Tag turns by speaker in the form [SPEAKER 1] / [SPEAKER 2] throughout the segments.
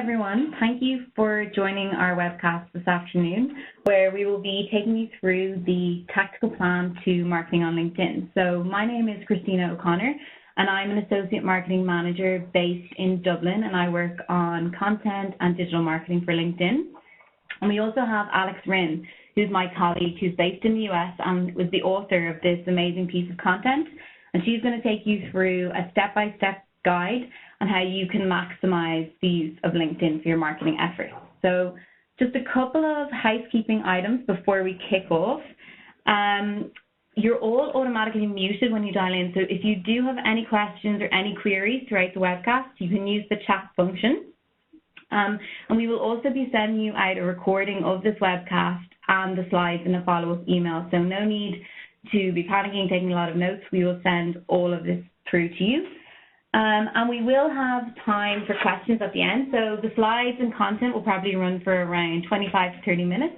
[SPEAKER 1] everyone. Thank you for joining our webcast this afternoon, where we will be taking you through the tactical plan to marketing on LinkedIn. So my name is Christina O'Connor, and I'm an Associate Marketing Manager based in Dublin, and I work on content and digital marketing for LinkedIn. And we also have Alex Rinn, who's my colleague, who's based in the US and was the author of this amazing piece of content. And she's going to take you through a step-by-step guide on how you can maximize the use of LinkedIn for your marketing efforts. So just a couple of housekeeping items before we kick off. You're all automatically muted when you dial in, so if you do have any questions or any queries throughout the webcast, you can use the chat function. And we will also be sending you out a recording of this webcast and the slides in a follow-up email, so no need to be panicking, taking a lot of notes. We will send all of this through to you. And we will have time for questions at the end. So the slides and content will probably run for around 25 to 30 minutes.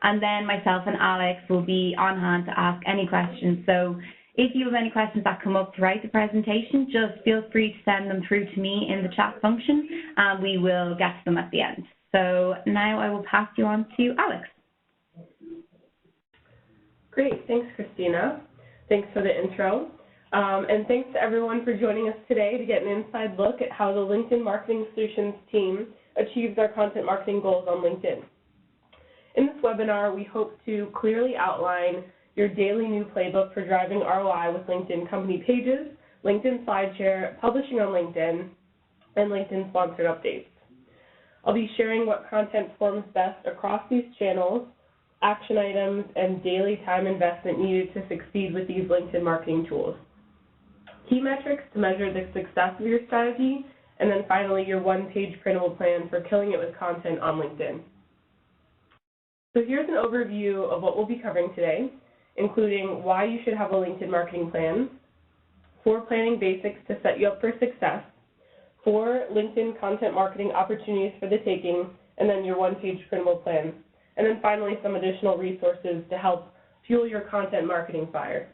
[SPEAKER 1] And then myself and Alex will be on hand to ask any questions. So if you have any questions that come up throughout the presentation, just feel free to send them through to me in the chat function, and we will get to them at the end. So now I will pass you on to Alex.
[SPEAKER 2] Great, thanks, Christina. Thanks for the intro. And thanks to everyone for joining us today to get an inside look at how the LinkedIn Marketing Solutions team achieves our content marketing goals on LinkedIn. In this webinar, we hope to clearly outline your daily new playbook for driving ROI with LinkedIn company pages, LinkedIn SLIDESHARE, publishing on LinkedIn, and LinkedIn sponsored updates. I'll be sharing what content performs best across these channels, action items, and daily time investment needed to succeed with these LinkedIn marketing tools. Key metrics to measure the success of your strategy, and then finally your one-page printable plan for killing it with content on LinkedIn. So here's an overview of what we'll be covering today, including why you should have a LinkedIn marketing plan, 4 planning basics to set you up for success, 4 LinkedIn content marketing opportunities for the taking, and then your one-page printable plan, and then finally some additional resources to help fuel your content marketing fire.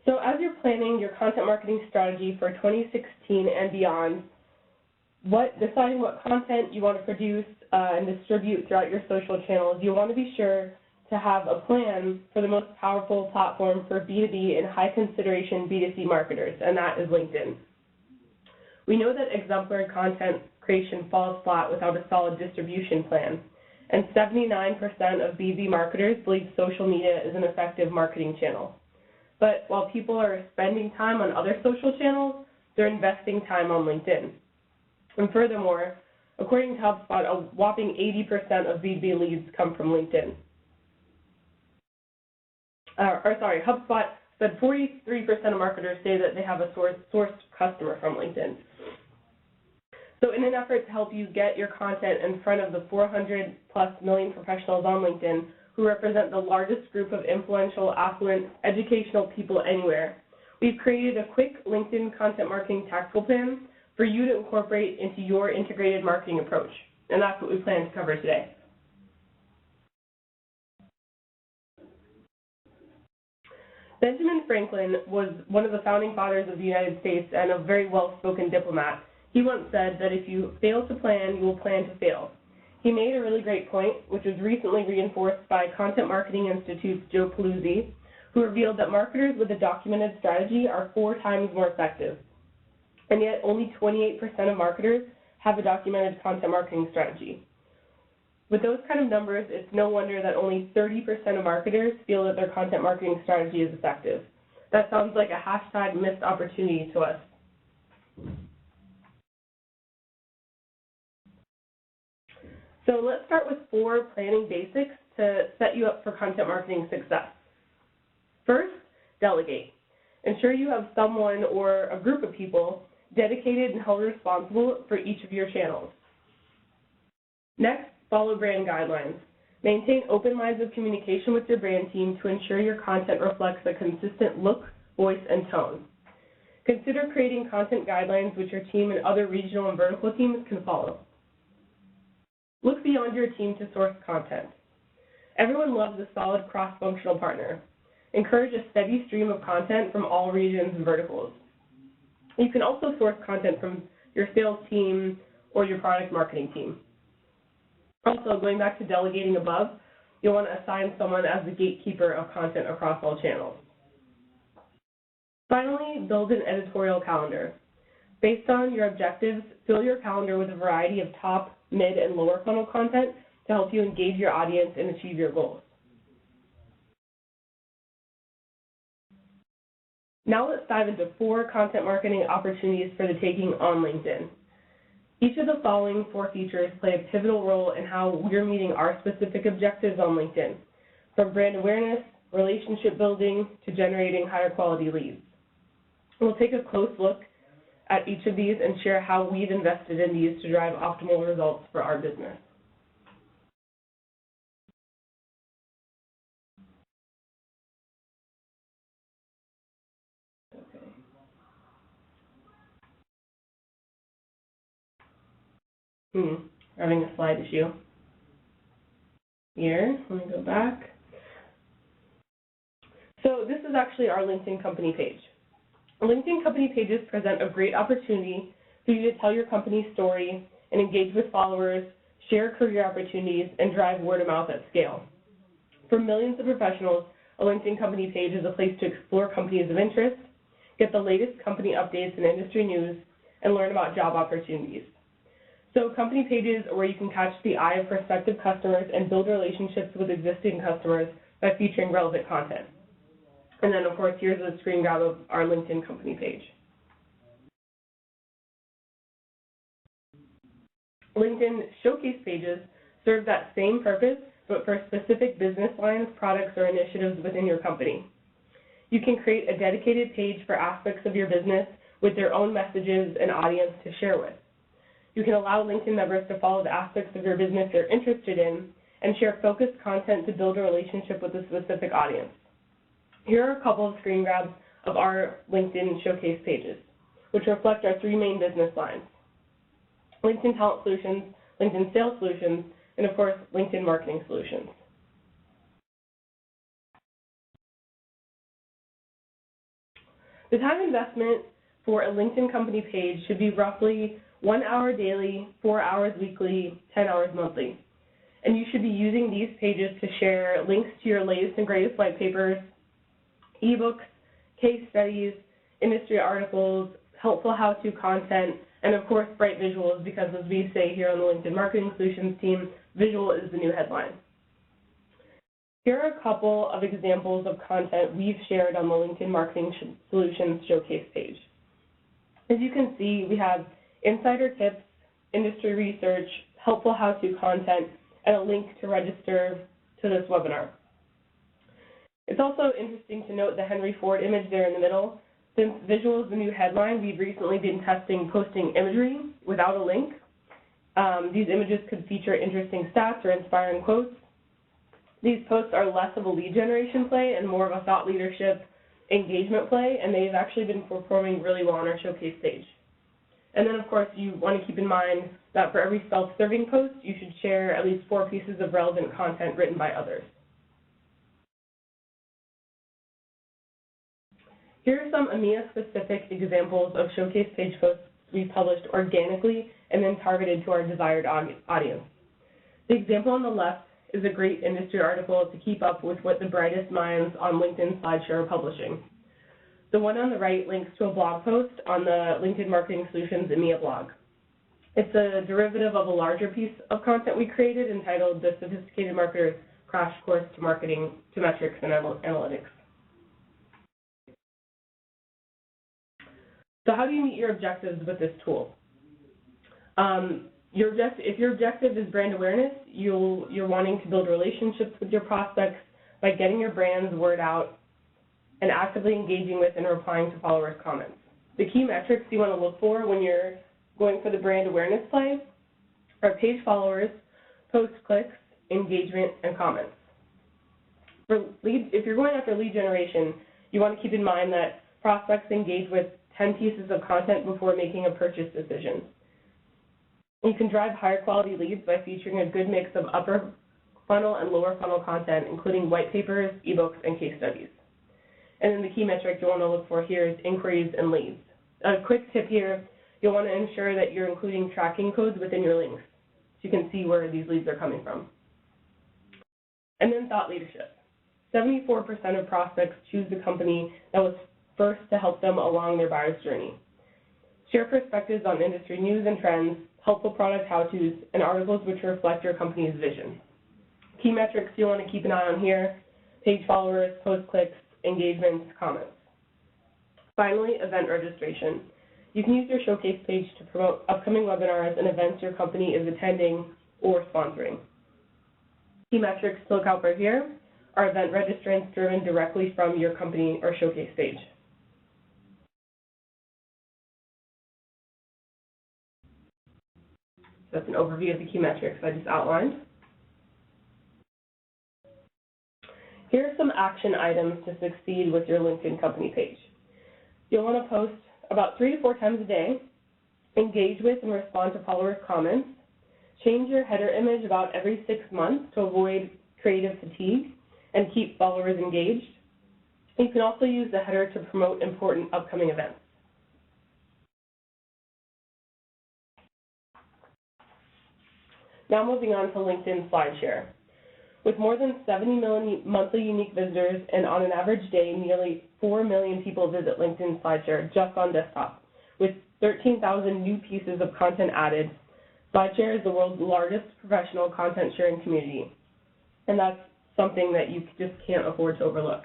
[SPEAKER 2] So as you're planning your content marketing strategy for 2016 and beyond, deciding what content you want to produce and distribute throughout your social channels, you want to be sure to have a plan for the most powerful platform for B2B and high-consideration B2C marketers, and that is LinkedIn. We know that exemplary content creation falls flat without a solid distribution plan, and 79% of B2B marketers believe social media is an effective marketing channel. But while people are spending time on other social channels, they're investing time on LinkedIn. And furthermore, according to HubSpot, a whopping 80% of B2B leads come from LinkedIn. HubSpot said 43% of marketers say that they have a sourced customer from LinkedIn. So in an effort to help you get your content in front of the 400+ million professionals on LinkedIn, who represent the largest group of influential, affluent, educational people anywhere, we've created a quick LinkedIn content marketing tactical plan for you to incorporate into your integrated marketing approach. And that's what we plan to cover today. Benjamin Franklin was one of the founding fathers of the United States and a very well-spoken diplomat. He once said that if you fail to plan, you will plan to fail. He made a really great point, which was recently reinforced by Content Marketing Institute's Joe Paluzzi, who revealed that marketers with a documented strategy are 4 times more effective. And yet only 28% of marketers have a documented content marketing strategy. With those kind of numbers, it's no wonder that only 30% of marketers feel that their content marketing strategy is effective. That sounds like a hashtag missed opportunity to us. So let's start with 4 planning basics to set you up for content marketing success. First, delegate. Ensure you have someone or a group of people dedicated and held responsible for each of your channels. Next, follow brand guidelines. Maintain open lines of communication with your brand team to ensure your content reflects a consistent look, voice, and tone. Consider creating content guidelines which your team and other regional and vertical teams can follow. Look beyond your team to source content. Everyone loves a solid cross-functional partner. Encourage a steady stream of content from all regions and verticals. You can also source content from your sales team or your product marketing team. Also, going back to delegating above, you'll want to assign someone as the gatekeeper of content across all channels. Finally, build an editorial calendar. Based on your objectives, fill your calendar with a variety of top, mid, and lower funnel content to help you engage your audience and achieve your goals. Now let's dive into 4 content marketing opportunities for the taking on LinkedIn. Each of the following 4 features play a pivotal role in how we're meeting our specific objectives on LinkedIn, from brand awareness, relationship building, to generating higher quality leads. We'll take a close look at each of these and share how we've invested in these to drive optimal results for our business. Having a slide issue. Here, let me go back. So this is actually our LinkedIn company page. LinkedIn company pages present a great opportunity for you to tell your company's story and engage with followers, share career opportunities, and drive word of mouth at scale. For millions of professionals, a LinkedIn company page is a place to explore companies of interest, get the latest company updates and industry news, and learn about job opportunities. So company pages are where you can catch the eye of prospective customers and build relationships with existing customers by featuring relevant content. And then, of course, here's a screen grab of our LinkedIn company page. LinkedIn showcase pages serve that same purpose, but for specific business lines, products, or initiatives within your company. You can create a dedicated page for aspects of your business with their own messages and audience to share with. You can allow LinkedIn members to follow the aspects of your business they're interested in and share focused content to build a relationship with a specific audience. Here are a couple of screen grabs of our LinkedIn showcase pages, which reflect our 3 main business lines: LinkedIn Talent Solutions, LinkedIn Sales Solutions, and of course, LinkedIn Marketing Solutions. The time investment for a LinkedIn company page should be roughly 1 hour daily, 4 hours weekly, 10 hours monthly. And you should be using these pages to share links to your latest and greatest white papers, ebooks, case studies, industry articles, helpful how-to content, and of course, bright visuals, because as we say here on the LinkedIn Marketing Solutions team, visual is the new headline. Here are a couple of examples of content we've shared on the LinkedIn Marketing Solutions showcase page. As you can see, we have insider tips, industry research, helpful how-to content, and a link to register to this webinar. It's also interesting to note the Henry Ford image there in the middle. Since visual is the new headline, we've recently been testing posting imagery without a link. These images could feature interesting stats or inspiring quotes. These posts are less of a lead generation play and more of a thought leadership engagement play, and they've actually been performing really well on our showcase page. And then, of course, you want to keep in mind that for every self-serving post, you should share at least 4 pieces of relevant content written by others. Here are some EMEA-specific examples of showcase page posts we published organically and then targeted to our desired audience. The example on the left is a great industry article to keep up with what the brightest minds on LinkedIn SLIDESHARE are publishing. The one on the right links to a blog post on the LinkedIn Marketing Solutions EMEA blog. It's a derivative of a larger piece of content we created entitled The Sophisticated Marketer's Crash Course to Marketing to Metrics and Analytics. So how do you meet your objectives with this tool? If your objective is brand awareness, you're wanting to build relationships with your prospects by getting your brand's word out and actively engaging with and replying to followers' comments. The key metrics you want to look for when you're going for the brand awareness play are page followers, post clicks, engagement, and comments. If you're going after lead generation, you want to keep in mind that prospects engage with 10 pieces of content before making a purchase decision. You can drive higher quality leads by featuring a good mix of upper funnel and lower funnel content, including white papers, ebooks, and case studies. And then the key metric you want to look for here is inquiries and leads. A quick tip here, you'll want to ensure that you're including tracking codes within your links so you can see where these leads are coming from. And then thought leadership. 74% of prospects choose the company that was first to help them along their buyer's journey. Share perspectives on industry news and trends, helpful product how-tos, and articles which reflect your company's vision. Key metrics you'll want to keep an eye on here: page followers, post clicks, engagements, comments. Finally, event registration. You can use your showcase page to promote upcoming webinars and events your company is attending or sponsoring. Key metrics to look out for here are event registrants driven directly from your company or showcase page. So that's an overview of the key metrics I just outlined. Here are some action items to succeed with your LinkedIn company page. You'll want to post about 3 to 4 times a day, engage with and respond to followers' comments, change your header image about every 6 months to avoid creative fatigue and keep followers engaged. You can also use the header to promote important upcoming events. Now moving on to LinkedIn SlideShare. With more than 70 million monthly unique visitors and on an average day, nearly 4 million people visit LinkedIn SlideShare just on desktop. With 13,000 new pieces of content added, SlideShare is the world's largest professional content sharing community, and that's something that you just can't afford to overlook.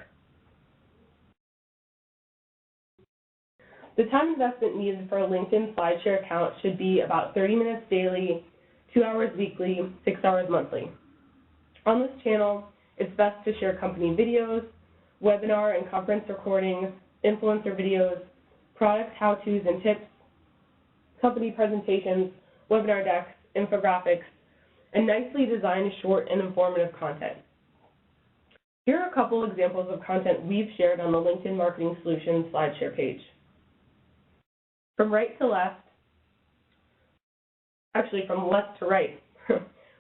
[SPEAKER 2] The time investment needed for a LinkedIn SlideShare account should be about 30 minutes daily, 2 hours weekly, 6 hours monthly. On this channel, it's best to share company videos, webinar and conference recordings, influencer videos, product how-tos and tips, company presentations, webinar decks, infographics, and nicely designed short and informative content. Here are a couple examples of content we've shared on the LinkedIn Marketing Solutions SlideShare page. From right to left, actually from left to right,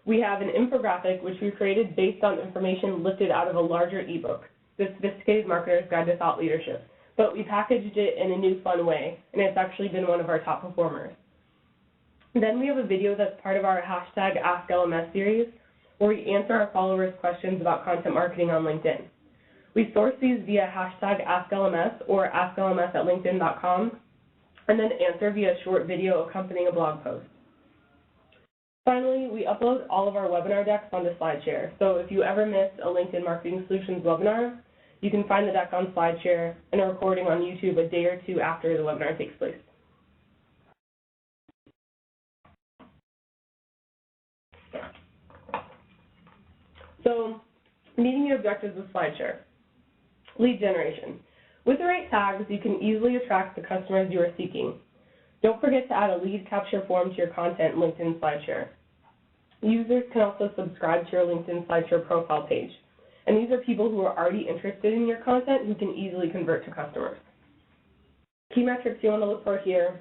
[SPEAKER 2] we have an infographic which we created based on information lifted out of a larger ebook, The Sophisticated Marketer's Guide to Thought Leadership. But we packaged it in a new fun way, and it's actually been one of our top performers. Then we have a video that's part of our hashtag AskLMS series, where we answer our followers' questions about content marketing on LinkedIn. We source these via hashtag AskLMS or asklms@linkedin.com, and then answer via a short video accompanying a blog post. Finally, we upload all of our webinar decks onto SlideShare. So if you ever miss a LinkedIn Marketing Solutions webinar, you can find the deck on SlideShare and a recording on YouTube a day or 2 after the webinar takes place. So, meeting your objectives with SlideShare. Lead generation. With the right tags, you can easily attract the customers you are seeking. Don't forget to add a lead capture form to your content in LinkedIn SlideShare. Users can also subscribe to your LinkedIn SlideShare profile page. And these are people who are already interested in your content who can easily convert to customers. Key metrics you want to look for here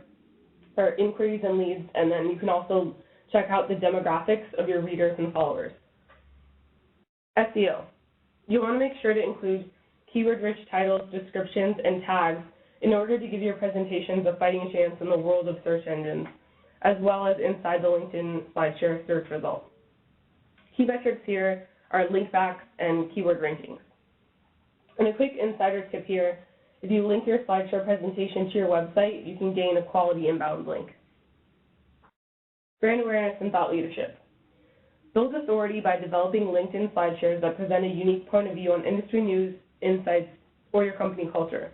[SPEAKER 2] are inquiries and leads, and then you can also check out the demographics of your readers and followers. SEO. You want to make sure to include keyword-rich titles, descriptions, and tags in order to give your presentations a fighting chance in the world of search engines, as well as inside the LinkedIn SlideShare search results. Key metrics here are link backs and keyword rankings. And a quick insider tip here, if you link your SlideShare presentation to your website, you can gain a quality inbound link. Brand awareness and thought leadership. Build authority by developing LinkedIn SlideShares that present a unique point of view on industry news, insights, or your company culture.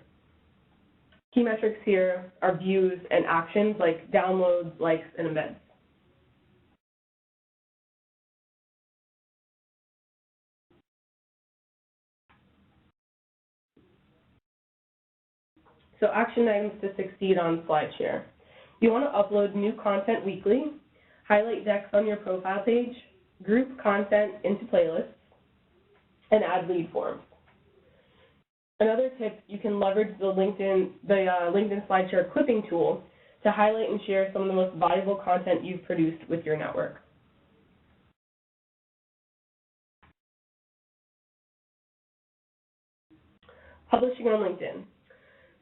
[SPEAKER 2] Key metrics here are views and actions like downloads, likes, and embeds. So action items to succeed on SlideShare. You want to upload new content weekly, highlight decks on your profile page, group content into playlists, and add lead forms. Another tip, you can leverage the LinkedIn SlideShare clipping tool to highlight and share some of the most valuable content you've produced with your network. Publishing on LinkedIn.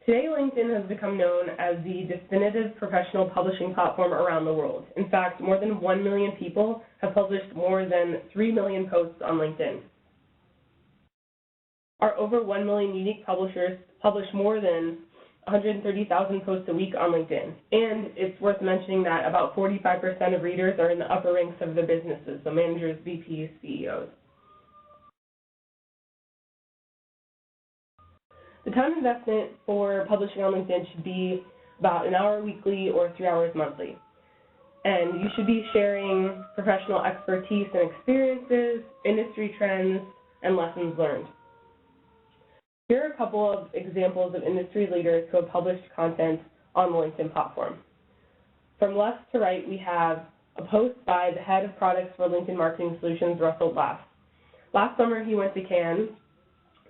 [SPEAKER 2] Today, LinkedIn has become known as the definitive professional publishing platform around the world. In fact, more than 1 million people have published more than 3 million posts on LinkedIn. Our over 1 million unique publishers publish more than 130,000 posts a week on LinkedIn. And it's worth mentioning that about 45% of readers are in the upper ranks of their businesses, so managers, VPs, CEOs. The time investment for publishing on LinkedIn should be about an hour weekly or 3 hours monthly. And you should be sharing professional expertise and experiences, industry trends, and lessons learned. Here are a couple of examples of industry leaders who have published content on the LinkedIn platform. From left to right, we have a post by the head of products for LinkedIn Marketing Solutions, Russell Glass. Last summer, he went to Cannes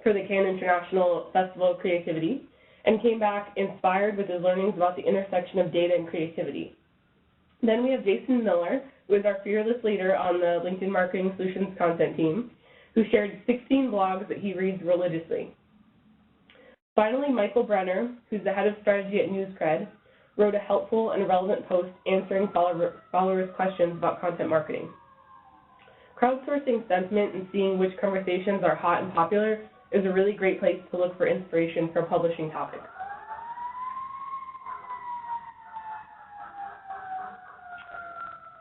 [SPEAKER 2] for the Cannes International Festival of Creativity and came back inspired with his learnings about the intersection of data and creativity. Then we have Jason Miller, who is our fearless leader on the LinkedIn Marketing Solutions content team, who shared 16 blogs that he reads religiously. Finally, Michael Brenner, who's the head of strategy at NewsCred, wrote a helpful and relevant post answering followers' questions about content marketing. Crowdsourcing sentiment and seeing which conversations are hot and popular is a really great place to look for inspiration for publishing topics.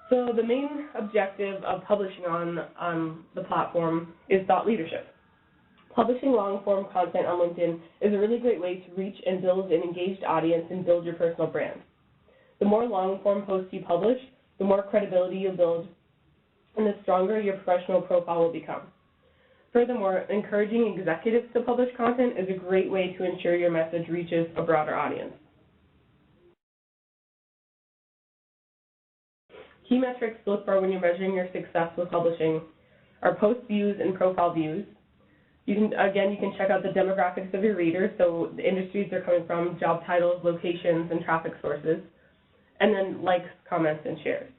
[SPEAKER 2] So the main objective of publishing on the platform is thought leadership. Publishing long-form content on LinkedIn is a really great way to reach and build an engaged audience and build your personal brand. The more long-form posts you publish, the more credibility you'll build, and the stronger your professional profile will become. Furthermore, encouraging executives to publish content is a great way to ensure your message reaches a broader audience. Key metrics to look for when you're measuring your success with publishing are post views and profile views. You can check out the demographics of your readers, so the industries they're coming from, job titles, locations, and traffic sources, and then likes, comments, and shares.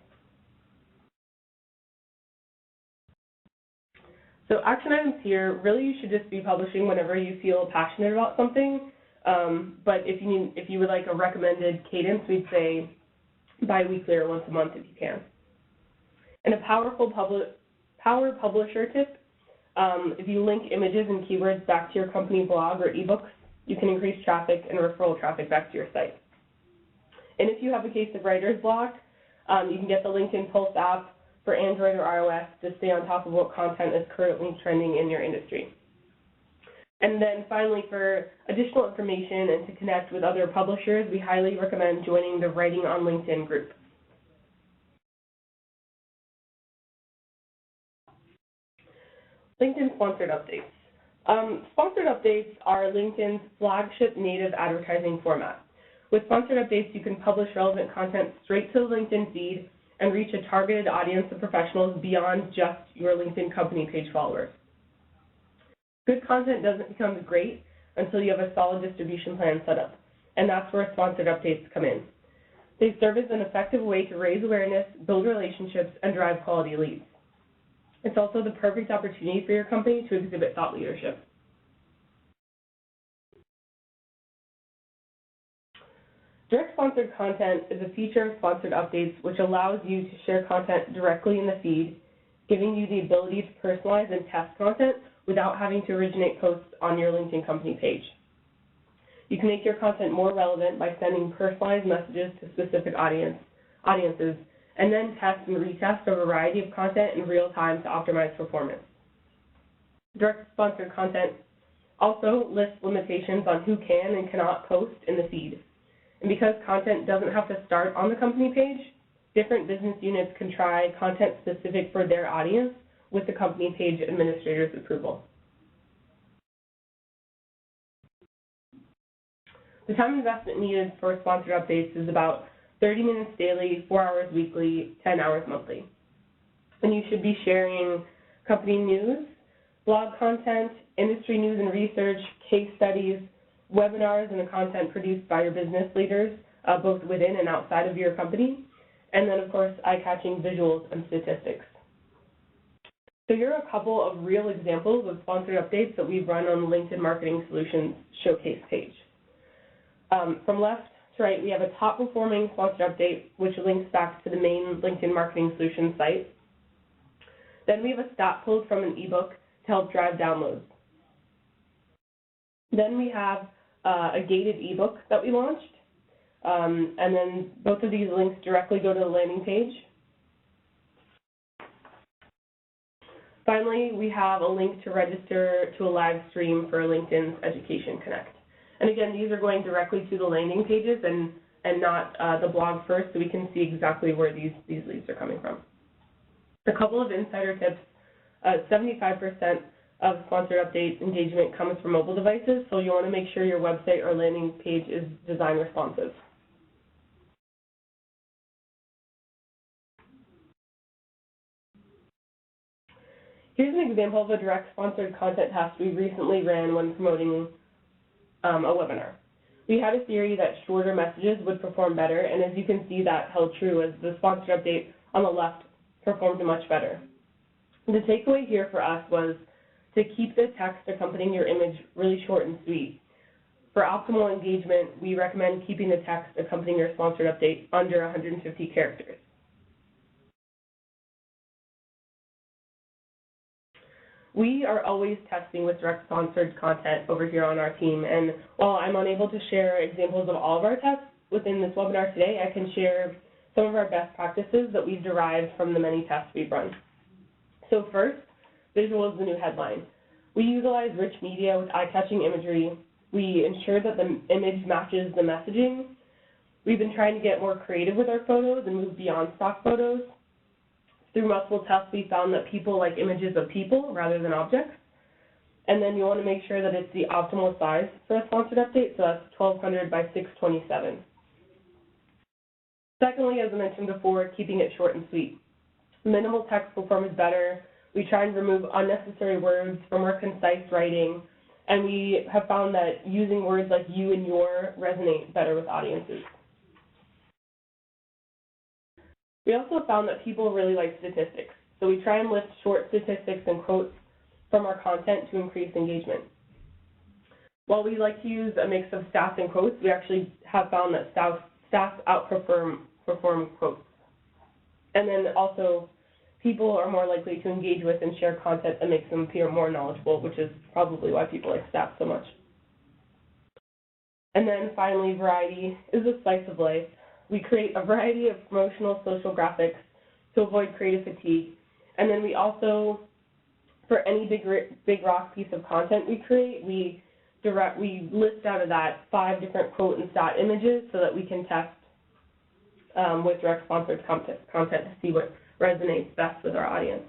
[SPEAKER 2] So action items here, really you should just be publishing whenever you feel passionate about something, but if you would like a recommended cadence, we'd say bi-weekly or once a month if you can. And a power publisher tip, if you link images and keywords back to your company blog or ebooks, you can increase traffic and referral traffic back to your site. And if you have a case of writer's block, you can get the LinkedIn Pulse app for Android or iOS to stay on top of what content is currently trending in your industry. And then finally, for additional information and to connect with other publishers, we highly recommend joining the Writing on LinkedIn group. LinkedIn sponsored updates. Sponsored updates are LinkedIn's flagship native advertising format. With sponsored updates, you can publish relevant content straight to the LinkedIn feed and reach a targeted audience of professionals beyond just your LinkedIn company page followers. Good content doesn't become great until you have a solid distribution plan set up, and that's where sponsored updates come in. They serve as an effective way to raise awareness, build relationships, and drive quality leads. It's also the perfect opportunity for your company to exhibit thought leadership. Direct sponsored content is a feature of sponsored updates which allows you to share content directly in the feed, giving you the ability to personalize and test content without having to originate posts on your LinkedIn company page. You can make your content more relevant by sending personalized messages to specific audiences, and then test and retest a variety of content in real time to optimize performance. Direct sponsored content also lists limitations on who can and cannot post in the feed. And because content doesn't have to start on the company page, different business units can try content specific for their audience with the company page administrator's approval. The time investment needed for sponsored updates is about 30 minutes daily, 4 hours weekly, 10 hours monthly. And you should be sharing company news, blog content, industry news and research, case studies, webinars, and the content produced by your business leaders, both within and outside of your company, and then, of course, eye-catching visuals and statistics. So here are a couple of real examples of sponsored updates that we've run on the LinkedIn Marketing Solutions Showcase page. From left to right, we have a top-performing sponsored update, which links back to the main LinkedIn Marketing Solutions site. Then we have a stat pulled from an ebook to help drive downloads. Then we have a gated ebook that we launched, and then both of these links directly go to the landing page. Finally, we have a link to register to a live stream for LinkedIn's Education Connect. And again, these are going directly to the landing pages and not the blog first, so we can see exactly where these leads are coming from. A couple of insider tips. 75% of sponsored update engagement comes from mobile devices, so you want to make sure your website or landing page is design responsive. Here's an example of a direct sponsored content test we recently ran when promoting a webinar. We had a theory that shorter messages would perform better, and as you can see, that held true as the sponsored update on the left performed much better. The takeaway here for us was to keep the text accompanying your image really short and sweet. For optimal engagement, we recommend keeping the text accompanying your sponsored update under 150 characters. We are always testing with direct sponsored content over here on our team, and while I'm unable to share examples of all of our tests within this webinar today, I can share some of our best practices that we've derived from the many tests we've run. So first, visual is the new headline. We utilize rich media with eye-catching imagery. We ensure that the image matches the messaging. We've been trying to get more creative with our photos and move beyond stock photos. Through multiple tests, we found that people like images of people rather than objects. And then you want to make sure that it's the optimal size for a sponsored update, so that's 1200 by 627. Secondly, as I mentioned before, keeping it short and sweet. Minimal text performs better. We try and remove unnecessary words from our concise writing, and we have found that using words like you and your resonate better with audiences. We also found that people really like statistics, so we try and list short statistics and quotes from our content to increase engagement. While we like to use a mix of stats and quotes, we actually have found that stats outperform quotes. And then also, people are more likely to engage with and share content that makes them appear more knowledgeable, which is probably why people like stats so much. And then finally, variety is the spice of life. We create a variety of promotional social graphics to avoid creative fatigue. And then we also, for any big rock piece of content we create, we list out of that 5 different quote and stat images so that we can test with direct sponsored content to see what resonates best with our audience.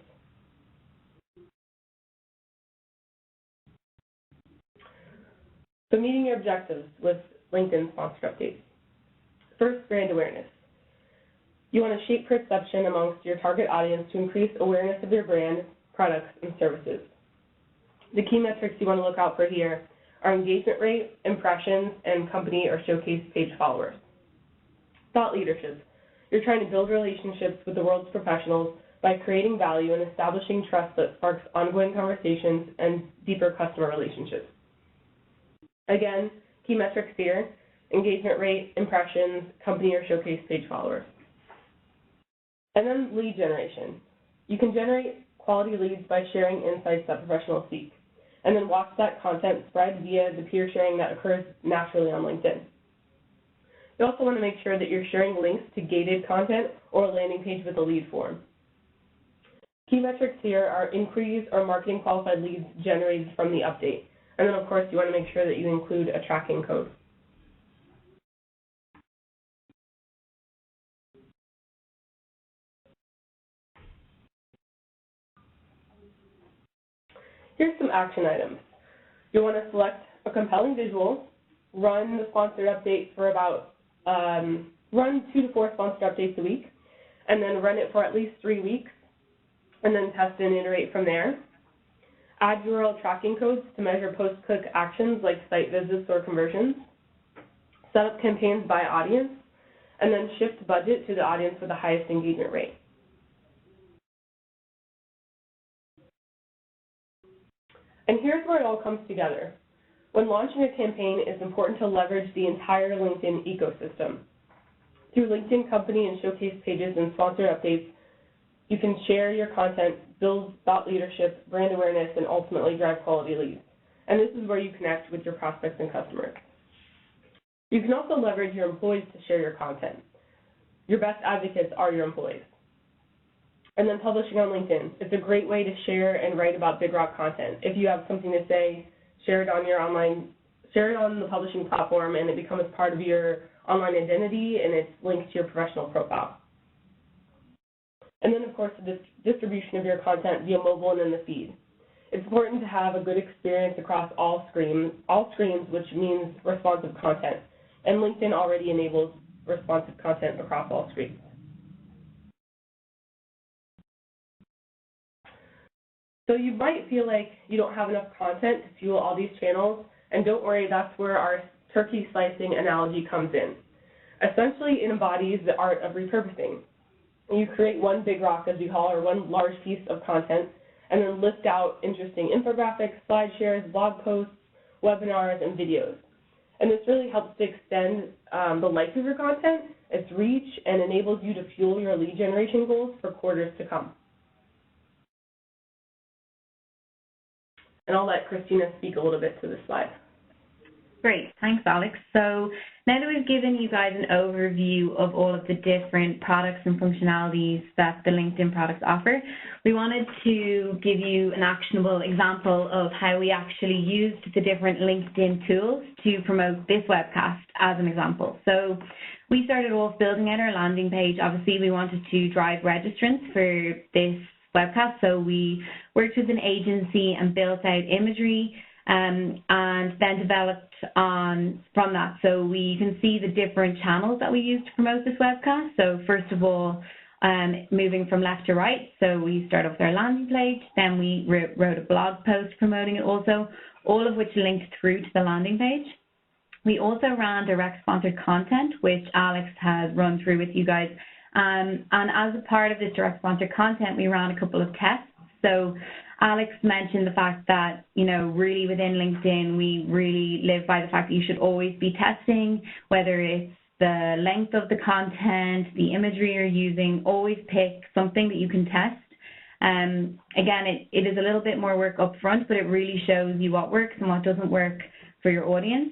[SPEAKER 2] So meeting your objectives with LinkedIn sponsored updates. First, brand awareness. You want to shape perception amongst your target audience to increase awareness of your brand, products, and services. The key metrics you want to look out for here are engagement rate, impressions, and company or showcase page followers. Thought leadership. You're trying to build relationships with the world's professionals by creating value and establishing trust that sparks ongoing conversations and deeper customer relationships. Again, key metrics here: engagement rate, impressions, company or showcase page followers. And then lead generation. You can generate quality leads by sharing insights that professionals seek, and then watch that content spread via the peer sharing that occurs naturally on LinkedIn. You also want to make sure that you're sharing links to gated content or a landing page with a lead form. Key metrics here are inquiries or marketing qualified leads generated from the update. And then, of course, you want to make sure that you include a tracking code. Here's some action items. You'll want to select a compelling visual, run the sponsored update for about, run 2 to 4 sponsored updates a week, and then run it for at least 3 weeks, and then test and iterate from there. Add URL tracking codes to measure post-click actions like site visits or conversions. Set up campaigns by audience, and then shift budget to the audience with the highest engagement rate. And here's where it all comes together. When launching a campaign, it's important to leverage the entire LinkedIn ecosystem. Through LinkedIn company and showcase pages and sponsored updates, you can share your content, build thought leadership, brand awareness, and ultimately drive quality leads. And this is where you connect with your prospects and customers. You can also leverage your employees to share your content. Your best advocates are your employees. And then publishing on LinkedIn. It's a great way to share and write about Big Rock content. If you have something to say, share it on the publishing platform, and it becomes part of your online identity, and it's linked to your professional profile. And then, of course, the distribution of your content via mobile and in the feed. It's important to have a good experience across all screens, which means responsive content. And LinkedIn already enables responsive content across all screens. So you might feel like you don't have enough content to fuel all these channels, and don't worry, that's where our turkey slicing analogy comes in. Essentially, it embodies the art of repurposing. You create one big rock, as we call it, or one large piece of content, and then lift out interesting infographics, slide shares, blog posts, webinars, and videos. And this really helps to extend the life of your content, its reach, and enables you to fuel your lead generation goals for quarters to come. And I'll let Christina speak a little bit to this slide.
[SPEAKER 1] Great, thanks, Alex. So now that we've given you guys an overview of all of the different products and functionalities that the LinkedIn products offer, we wanted to give you an actionable example of how we actually used the different LinkedIn tools to promote this webcast as an example. So we started off building out our landing page. Obviously, we wanted to drive registrants for this webcast, so we worked with an agency and built out imagery and then developed from that. So you can see the different channels that we used to promote this webcast. So first of all, moving from left to right, so we start off with our landing page, then we wrote a blog post promoting it also, all of which linked through to the landing page. We also ran direct sponsored content, which Alex has run through with you guys. And as a part of this direct sponsored content, we ran a couple of tests. So Alex mentioned the fact that, really within LinkedIn, we really live by the fact that you should always be testing, whether it's the length of the content, the imagery you're using, always pick something that you can test. Again, it is a little bit more work up front, but it really shows you what works and what doesn't work for your audience.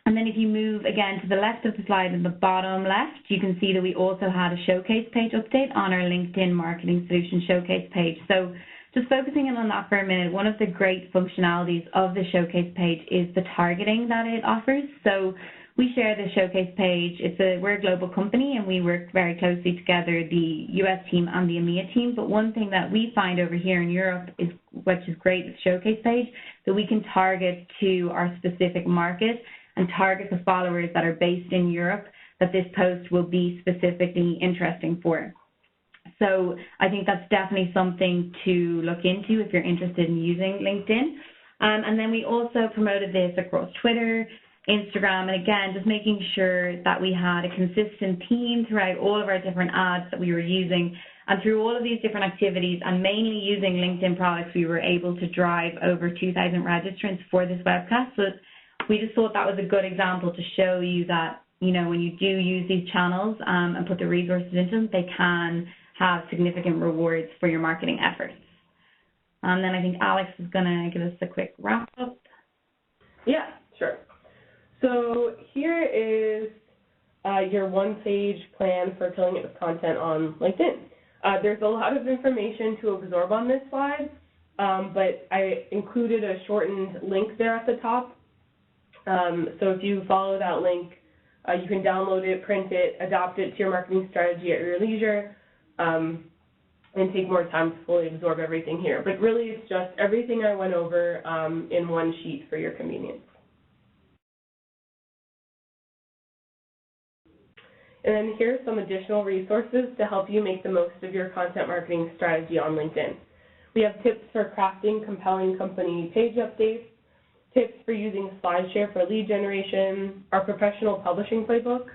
[SPEAKER 1] And then if you move again to the left of the slide in the bottom left, you can see that we also had a showcase page update on our LinkedIn Marketing Solutions showcase page. So just focusing in on that for a minute, one of the great functionalities of the showcase page is the targeting that it offers. So we share the showcase page. We're a global company and we work very closely together, the US team and the EMEA team. But one thing that we find over here in Europe is, which is great with the showcase page, that we can target to our specific market and target the followers that are based in Europe that this post will be specifically interesting for. So I think that's definitely something to look into if you're interested in using LinkedIn. And then we also promoted this across Twitter, Instagram, and again, just making sure that we had a consistent theme throughout all of our different ads that we were using. And through all of these different activities and mainly using LinkedIn products, we were able to drive over 2,000 registrants for this webcast. So we just thought that was a good example to show you that, when you do use these channels and put the resources into them, they can have significant rewards for your marketing efforts. And then I think Alex is going to give us a quick wrap up.
[SPEAKER 2] Yeah, sure. So here is your one-page plan for filling it with content on LinkedIn. There's a lot of information to absorb on this slide, but I included a shortened link there at the top. So if you follow that link, you can download it, print it, adopt it to your marketing strategy at your leisure, and take more time to fully absorb everything here. But really, it's just everything I went over in one sheet for your convenience. And then here's some additional resources to help you make the most of your content marketing strategy on LinkedIn. We have tips for crafting compelling company page updates, tips for using SLIDESHARE for lead generation, our professional publishing playbook,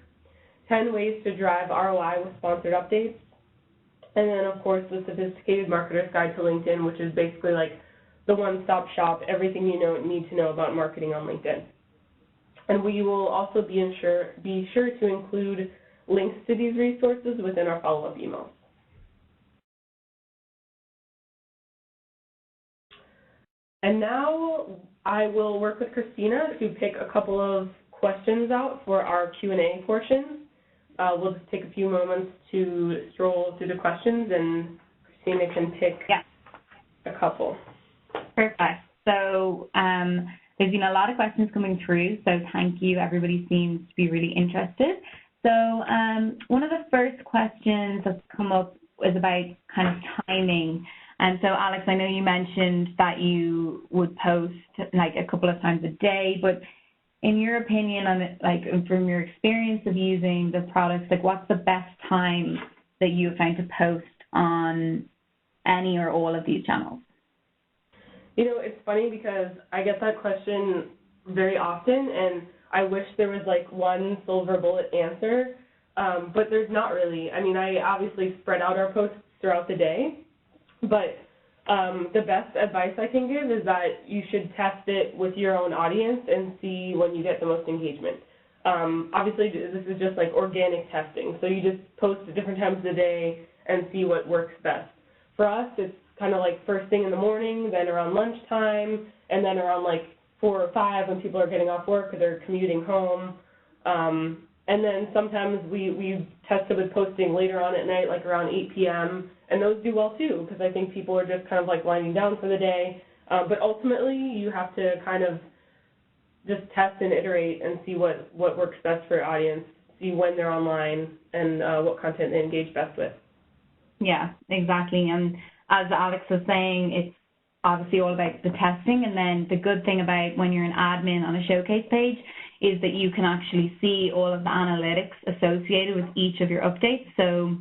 [SPEAKER 2] 10 ways to drive ROI with sponsored updates, and then, of course, the Sophisticated Marketer's Guide to LinkedIn, which is basically like the one-stop shop, everything you need to know about marketing on LinkedIn. And we will also be sure to include links to these resources within our follow-up emails. And now I will work with Christina to pick a couple of questions out for our Q&A portion. We'll just take a few moments to stroll through the questions, and Christina can pick a couple.
[SPEAKER 1] Perfect. So there's been a lot of questions coming through, so thank you. Everybody seems to be really interested. So one of the first questions that's come up is about kind of timing. And so, Alex, I know you mentioned that you would post like a couple of times a day, but in your opinion, on it, like from your experience of using the products, like what's the best time that you have found to post on any or all of these channels?
[SPEAKER 2] You know, it's funny because I get that question very often, and I wish there was like one silver bullet answer, but there's not really. I mean, I obviously spread out our posts throughout the day, but the best advice I can give is that you should test it with your own audience and see when you get the most engagement. Obviously, this is just like organic testing, so you just post at different times of the day and see what works best. For us, it's kind of like first thing in the morning, then around lunchtime, and then around like 4 or 5 when people are getting off work or they're commuting home. And then sometimes we tested with posting later on at night, like around 8 p.m., and those do well too, because I think people are just kind of like winding down for the day. But ultimately, you have to kind of just test and iterate and see what works best for your audience, see when they're online, and what content they engage best with.
[SPEAKER 1] Yeah, exactly. And as Alex was saying, it's obviously all about the testing, and then the good thing about when you're an admin on a showcase page is that you can actually see all of the analytics associated with each of your updates. So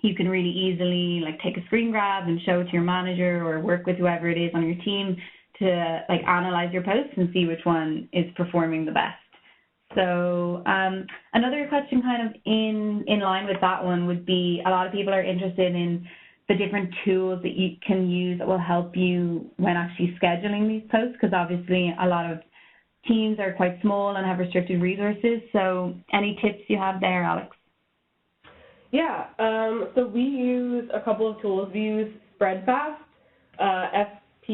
[SPEAKER 1] you can really easily like take a screen grab and show it to your manager or work with whoever it is on your team to like analyze your posts and see which one is performing the best. So another question kind of in line with that one would be, a lot of people are interested in the different tools that you can use that will help you when actually scheduling these posts, because obviously a lot of teams are quite small and have restricted resources. So any tips you have there, Alex?
[SPEAKER 2] Yeah, so we use a couple of tools. We use Spreadfast, S-P-R-E-D-F-A-S-T,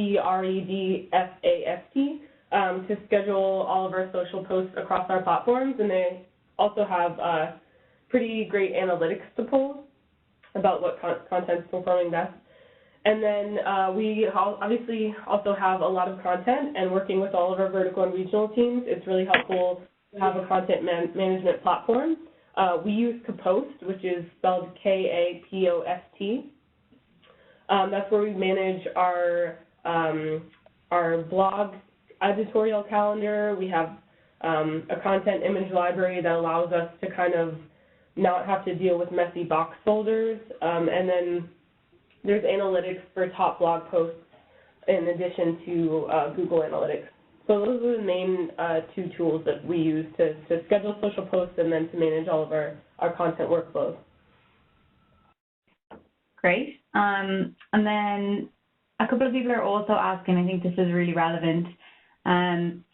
[SPEAKER 2] to schedule all of our social posts across our platforms, and they also have pretty great analytics to pull about what content's performing best. And then we obviously also have a lot of content, and working with all of our vertical and regional teams, it's really helpful to have a content management platform. We use Kapost, which is spelled K-A-P-O-S-T. That's where we manage our blog editorial calendar. We have a content image library that allows us to kind of not have to deal with messy box folders. And then there's analytics for top blog posts in addition to Google Analytics. So those are the main 2 tools that we use to schedule social posts and then to manage all of our content workflows.
[SPEAKER 1] Great. And then a couple of people are also asking, I think this is really relevant.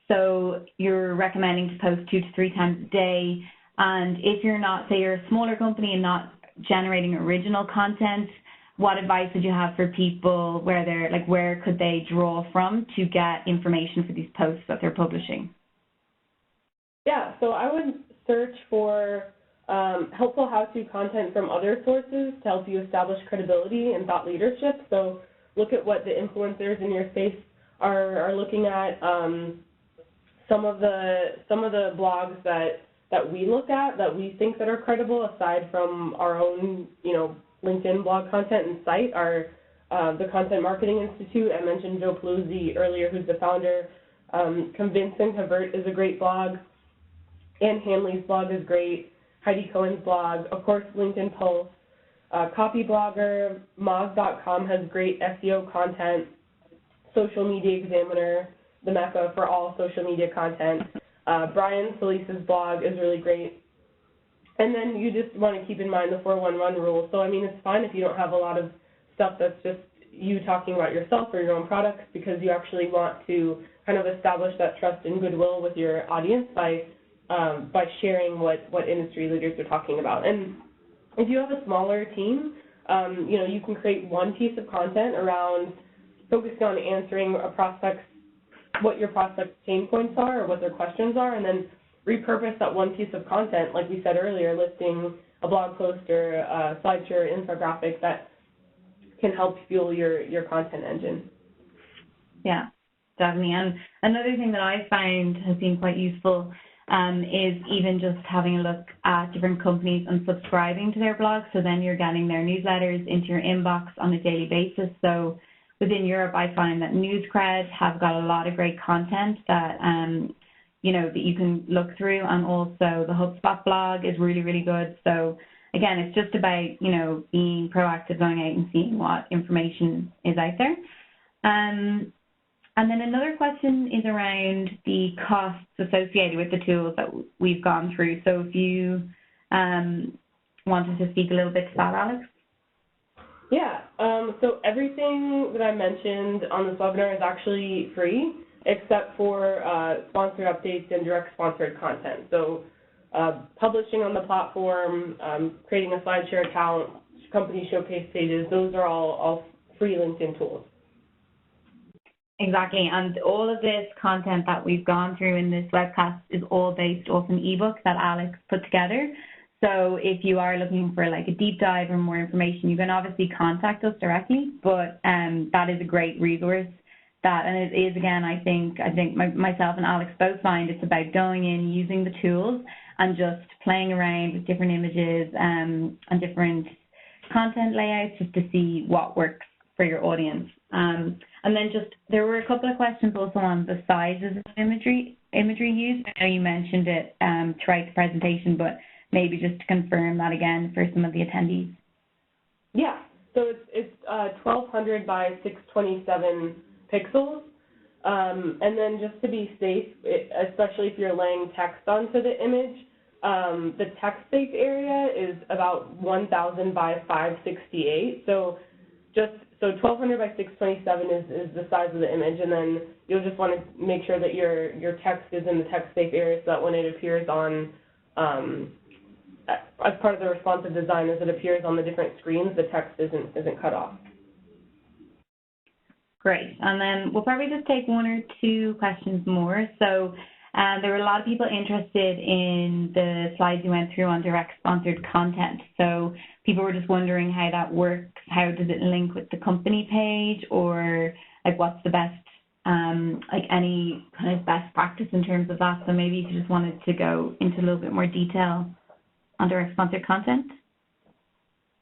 [SPEAKER 1] So you're recommending to post 2 to 3 times a day. And if you're not, say you're a smaller company and not generating original content, what advice would you have for people where they're like, where could they draw from to get information for these posts that they're publishing?
[SPEAKER 2] Yeah, so I would search for helpful how-to content from other sources to help you establish credibility and thought leadership. So look at what the influencers in your space are looking at. Some of the blogs that we look at that we think that are credible, aside from our own, LinkedIn blog content and site, are the Content Marketing Institute. I mentioned Joe Paluzzi earlier, who's the founder. Convince and Convert is a great blog. Ann Hanley's blog is great. Heidi Cohen's blog. Of course, LinkedIn Pulse. Copy Blogger. Moz.com has great SEO content. Social Media Examiner, the mecca for all social media content. Brian Solis's blog is really great. And then you just want to keep in mind the 4-1-1 rule. So, I mean, it's fine if you don't have a lot of stuff that's just, you talking about yourself or your own products, because you actually want to kind of establish that trust and goodwill with your audience by sharing what industry leaders are talking about. And if you have a smaller team, you can create one piece of content around focused on answering what your prospect's pain points are or what their questions are, and then repurpose that one piece of content, like we said earlier, listing a blog post or a SLIDESHARE infographic that can help fuel your content engine.
[SPEAKER 1] Yeah, definitely. And another thing that I found has been quite useful is even just having a look at different companies and subscribing to their blogs. So then you're getting their newsletters into your inbox on a daily basis. So within Europe, I find that NewsCred have got a lot of great content that that you can look through, and also the HubSpot blog is really, really good. So again, it's just about being proactive, going out and seeing what information is out there. And then another question is around the costs associated with the tools that we've gone through. So if you wanted to speak a little bit to that, Alex.
[SPEAKER 2] Yeah, so everything that I mentioned on this webinar is actually free, except for sponsored updates and direct sponsored content. So publishing on the platform, creating a SLIDESHARE account, company showcase pages, those are all free LinkedIn tools.
[SPEAKER 1] Exactly, and all of this content that we've gone through in this webcast is all based off an ebook that Alex put together. So if you are looking for like a deep dive or more information, you can obviously contact us directly, but that is a great resource. And it is, again, I think myself and Alex both find it's about going in, using the tools, and just playing around with different images and different content layouts just to see what works for your audience. And then there were a couple of questions also on the sizes of imagery used. I know you mentioned it throughout the presentation, but maybe just to confirm that again for some of the attendees.
[SPEAKER 2] Yeah, so it's 1200 by 627 pixels, and then just to be safe, especially if you're laying text onto the image, the text safe area is about 1000 by 568. So 1200 by 627 is the size of the image, and then you'll just want to make sure that your text is in the text safe area so that when it appears on as part of the responsive design, as it appears on the different screens, the text isn't cut off.
[SPEAKER 1] Great, and then we'll probably just take one or two questions more. So there were a lot of people interested in the slides you went through on direct sponsored content. So people were just wondering how that works. How does it link with the company page, or like what's the best, like any kind of best practice in terms of that? So maybe if you just wanted to go into a little bit more detail on direct sponsored content.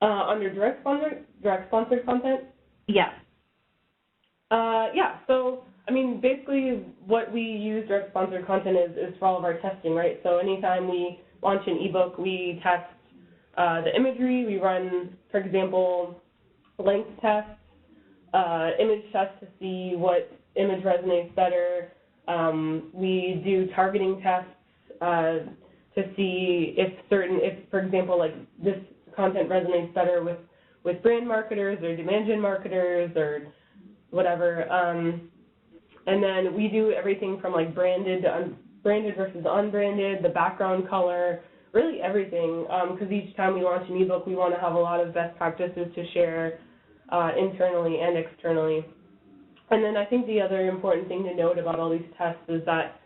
[SPEAKER 2] Under direct sponsored content?
[SPEAKER 1] Yeah.
[SPEAKER 2] Yeah, so, I mean, basically what we use direct sponsored content is for all of our testing, right? So anytime we launch an ebook, we test the imagery, we run, for example, length tests, image tests to see what image resonates better. We do targeting tests to see if, for example, like this content resonates better with brand marketers or demand gen marketers or whatever, and then we do everything from like branded versus unbranded, the background color, really everything, because each time we launch an ebook, we want to have a lot of best practices to share internally and externally. And then I think the other important thing to note about all these tests is that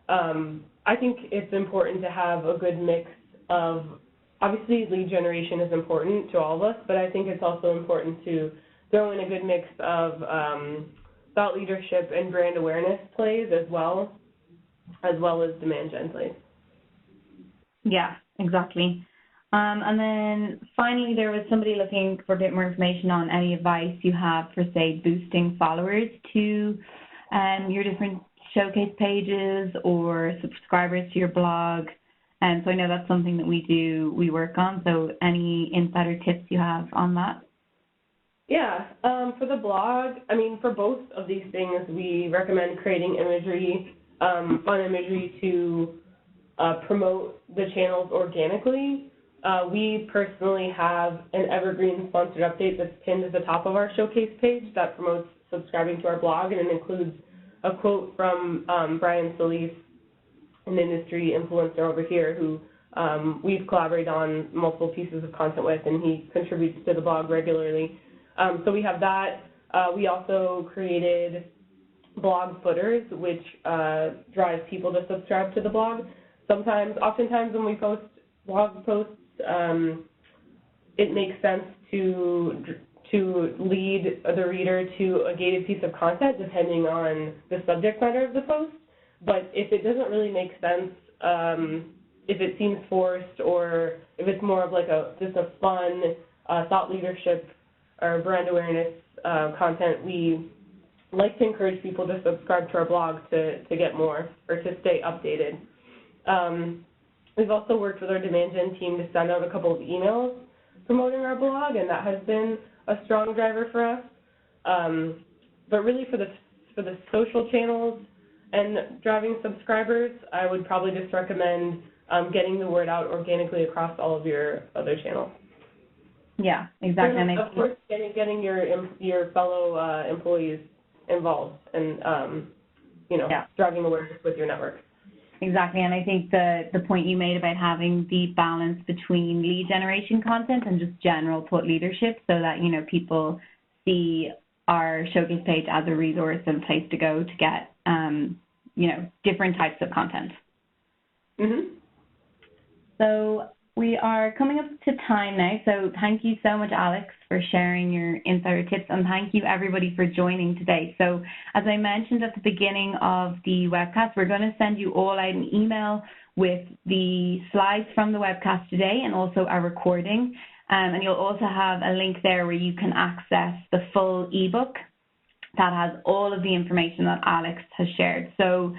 [SPEAKER 2] I think it's important to have a good mix of, obviously lead generation is important to all of us, but I think it's also important to throw in a good mix of thought leadership and brand awareness plays as well as demand gen plays.
[SPEAKER 1] Yeah, exactly. And then finally, there was somebody looking for a bit more information on any advice you have for, say, boosting followers to your different showcase pages or subscribers to your blog. And so I know that's something that we work on. So any insider tips you have on that?
[SPEAKER 2] Yeah, for the blog, I mean, for both of these things, we recommend creating imagery, fun imagery to promote the channels organically. We personally have an evergreen sponsored update that's pinned at the top of our showcase page that promotes subscribing to our blog, and it includes a quote from Brian Solis, an industry influencer over here who we've collaborated on multiple pieces of content with, and he contributes to the blog regularly. So we have that. We also created blog footers, which drive people to subscribe to the blog. Oftentimes when we post blog posts, it makes sense to lead the reader to a gated piece of content depending on the subject matter of the post. But if it doesn't really make sense, if it seems forced, or if it's more of like just a fun thought leadership or brand awareness content, we like to encourage people to subscribe to our blog to get more or to stay updated. We've also worked with our demand gen team to send out a couple of emails promoting our blog, and that has been a strong driver for us. But really for the social channels and driving subscribers, I would probably just recommend getting the word out organically across all of your other channels.
[SPEAKER 1] Yeah, exactly.
[SPEAKER 2] And of course, getting your fellow employees involved and driving awareness with your network.
[SPEAKER 1] Exactly, and I think the point you made about having the balance between lead generation content and just general thought leadership, so that people see our showcase page as a resource and place to go to get different types of content.
[SPEAKER 2] Mm-hmm.
[SPEAKER 1] So we are coming up to time now, so thank you so much, Alex, for sharing your insider tips, and thank you everybody for joining today. So as I mentioned at the beginning of the webcast, we're going to send you all out an email with the slides from the webcast today and also our recording, and you'll also have a link there where you can access the full ebook that has all of the information that Alex has shared. So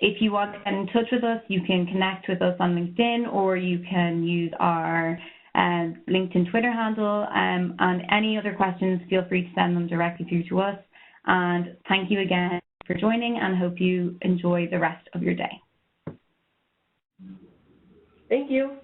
[SPEAKER 1] if you want to get in touch with us, you can connect with us on LinkedIn, or you can use our LinkedIn Twitter handle, and any other questions, feel free to send them directly through to us. And thank you again for joining, and hope you enjoy the rest of your day.
[SPEAKER 2] Thank you.